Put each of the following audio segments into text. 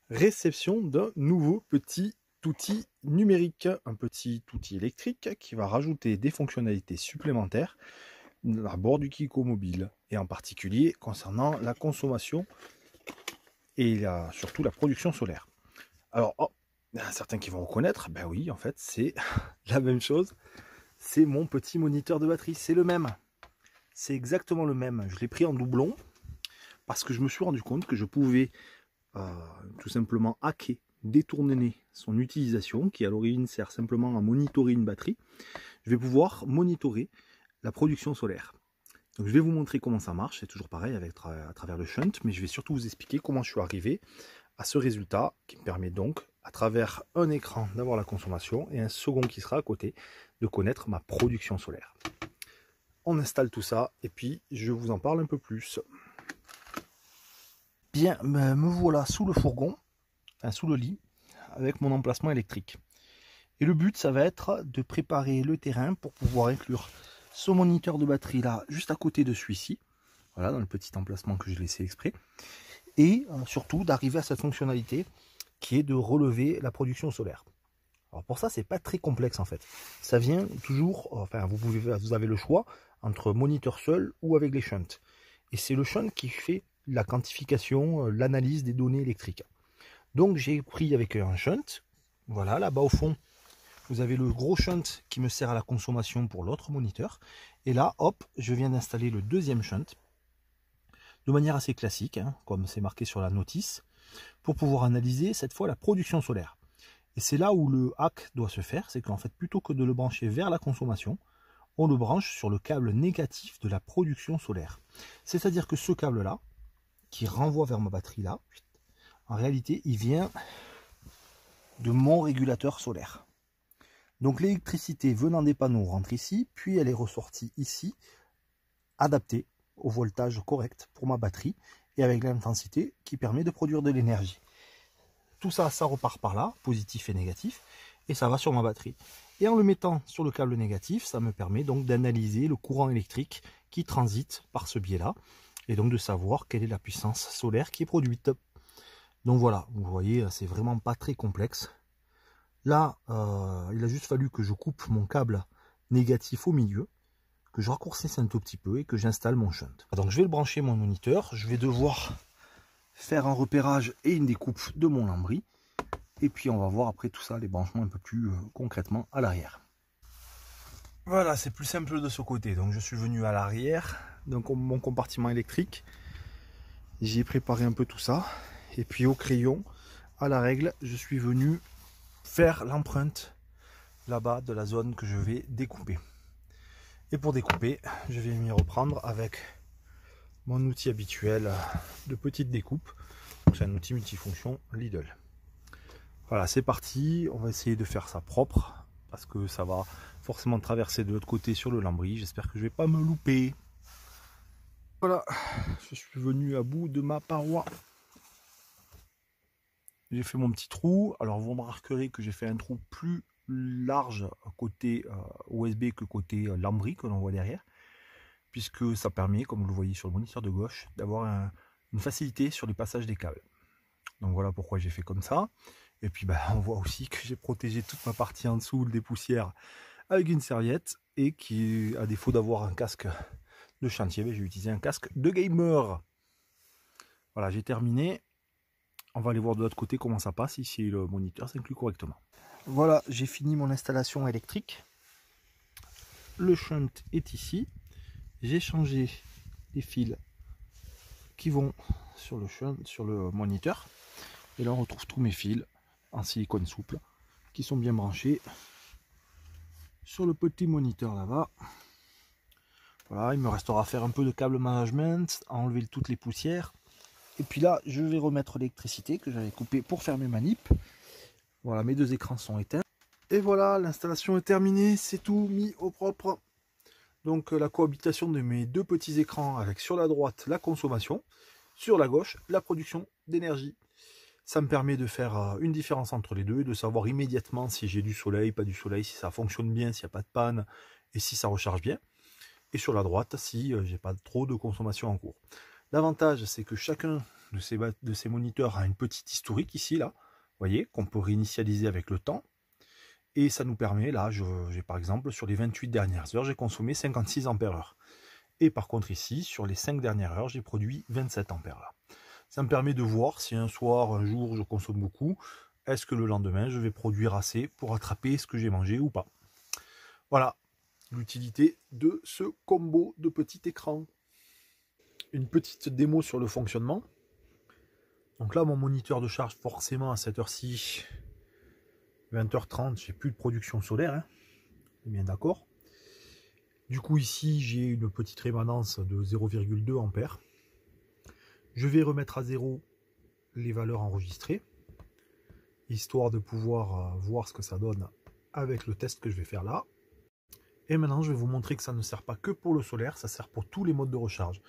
réception d'un nouveau petit outil numérique, un petit outil électrique qui va rajouter des fonctionnalités supplémentaires à bord du Kiko Mobile, et en particulier concernant la consommation et surtout la production solaire. Alors, il y en a certains qui vont reconnaître, ben oui, en fait, c'est la même chose. C'est mon petit moniteur de batterie, c'est le même. C'est exactement le même. Je l'ai pris en doublon parce que je me suis rendu compte que je pouvais tout simplement hacker, détourner son utilisation, qui à l'origine sert simplement à monitorer une batterie. Je vais pouvoir monitorer la production solaire. Donc je vais vous montrer comment ça marche, c'est toujours pareil à travers le shunt, mais je vais surtout vous expliquer comment je suis arrivé à ce résultat qui me permet donc, à travers un écran, d'avoir la consommation et un second qui sera à côté, de connaître ma production solaire. On installe tout ça et puis je vous en parle un peu plus. Bien, me voilà sous le fourgon, enfin sous le lit, avec mon emplacement électrique. Et le but, ça va être de préparer le terrain pour pouvoir inclure ce moniteur de batterie là, juste à côté de celui-ci. Voilà, dans le petit emplacement que j'ai laissé exprès. Et surtout d'arriver à cette fonctionnalité qui est de relever la production solaire. Alors pour ça, c'est pas très complexe en fait. Ça vient toujours, enfin vous avez le choix entre moniteur seul ou avec les shunts. Et c'est le shunt qui fait la quantification, l'analyse des données électriques. Donc j'ai pris avec un shunt, voilà, là-bas au fond, vous avez le gros shunt qui me sert à la consommation pour l'autre moniteur. Et là, hop, je viens d'installer le deuxième shunt, de manière assez classique, hein, comme c'est marqué sur la notice, pour pouvoir analyser cette fois la production solaire. Et c'est là où le hack doit se faire, c'est qu'en fait, plutôt que de le brancher vers la consommation, on le branche sur le câble négatif de la production solaire. C'est-à-dire que ce câble-là, qui renvoie vers ma batterie là, en réalité, il vient de mon régulateur solaire. Donc l'électricité venant des panneaux rentre ici, puis elle est ressortie ici, adaptée au voltage correct pour ma batterie, et avec l'intensité qui permet de produire de l'énergie. Tout ça, ça repart par là, positif et négatif, et ça va sur ma batterie. Et en le mettant sur le câble négatif, ça me permet donc d'analyser le courant électrique qui transite par ce biais-là, et donc de savoir quelle est la puissance solaire qui est produite. Donc voilà, vous voyez, c'est vraiment pas très complexe. Là, il a juste fallu que je coupe mon câble négatif au milieu, que je raccourcisse un tout petit peu et que j'installe mon shunt. Donc je vais le brancher mon moniteur, je vais devoir faire un repérage et une découpe de mon lambris. Et puis on va voir après tout ça, les branchements un peu plus concrètement à l'arrière. Voilà, c'est plus simple de ce côté. Donc je suis venu à l'arrière, donc mon compartiment électrique. J'ai préparé un peu tout ça. Et puis au crayon, à la règle, je suis venu faire l'empreinte là-bas de la zone que je vais découper. Et pour découper, je vais m'y reprendre avec mon outil habituel de petite découpe. C'est un outil multifonction Lidl. Voilà, c'est parti. On va essayer de faire ça propre parce que ça va forcément traverser de l'autre côté sur le lambris. J'espère que je vais pas me louper. Voilà, je suis venu à bout de ma paroi. J'ai fait mon petit trou. Alors vous remarquerez que j'ai fait un trou plus large côté USB que côté lambris que l'on voit derrière, puisque ça permet, comme vous le voyez sur le moniteur de gauche, d'avoir une facilité sur les passages des câbles. Donc voilà pourquoi j'ai fait comme ça. Et puis on voit aussi que j'ai protégé toute ma partie en dessous des poussières avec une serviette, et qui, à défaut d'avoir un casque de chantier, j'ai utilisé un casque de gamer. Voilà, j'ai terminé. On va aller voir de l'autre côté comment ça passe, si le moniteur s'inclut correctement. Voilà, j'ai fini mon installation électrique. Le shunt est ici. J'ai changé les fils qui vont sur le shunt, sur le moniteur. Et là on retrouve tous mes fils en silicone souple qui sont bien branchés sur le petit moniteur là-bas. Voilà, il me restera à faire un peu de câble management, à enlever toutes les poussières. Et puis là, je vais remettre l'électricité que j'avais coupée pour faire mes manips. Voilà, mes deux écrans sont éteints. Et voilà, l'installation est terminée, c'est tout mis au propre. Donc la cohabitation de mes deux petits écrans avec sur la droite la consommation, sur la gauche la production d'énergie. Ça me permet de faire une différence entre les deux et de savoir immédiatement si j'ai du soleil, pas du soleil, si ça fonctionne bien, s'il n'y a pas de panne et si ça recharge bien. Et sur la droite, si j'ai pas trop de consommation en cours. L'avantage, c'est que chacun de ces moniteurs a une petite historique ici, là, vous voyez, qu'on peut réinitialiser avec le temps. Et ça nous permet, là, j'ai par exemple, sur les 28 dernières heures, j'ai consommé 56 ampères-heure. Et par contre ici, sur les 5 dernières heures, j'ai produit 27 ampères-heure. Ça me permet de voir si un soir, un jour, je consomme beaucoup, est-ce que le lendemain, je vais produire assez pour attraper ce que j'ai mangé ou pas. Voilà l'utilité de ce combo de petit écran. Une petite démo sur le fonctionnement. Donc là, mon moniteur de charge, forcément, à cette heure-ci, 20h30, j'ai plus de production solaire, hein. Bien d'accord. Du coup, ici, j'ai une petite rémanence de 0,2 ampères. Je vais remettre à zéro les valeurs enregistrées, histoire de pouvoir voir ce que ça donne avec le test que je vais faire là. Et maintenant, je vais vous montrer que ça ne sert pas que pour le solaire, ça sert pour tous les modes de recharge.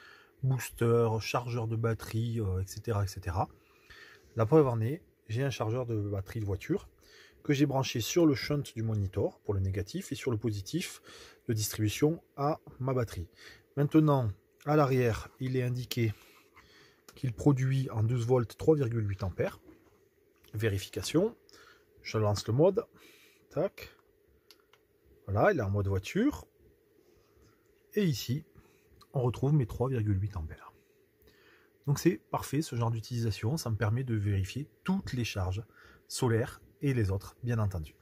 Booster, chargeur de batterie, etc., etc. La preuve en est, j'ai un chargeur de batterie de voiture que j'ai branché sur le shunt du monitor pour le négatif et sur le positif de distribution à ma batterie. Maintenant, à l'arrière, il est indiqué qu'il produit en 12 volts 3,8 ampères. Vérification, je lance le mode, tac, voilà, il est en mode voiture, et ici, on retrouve mes 3,8 ampères. Donc c'est parfait ce genre d'utilisation, ça me permet de vérifier toutes les charges solaires et les autres, bien entendu.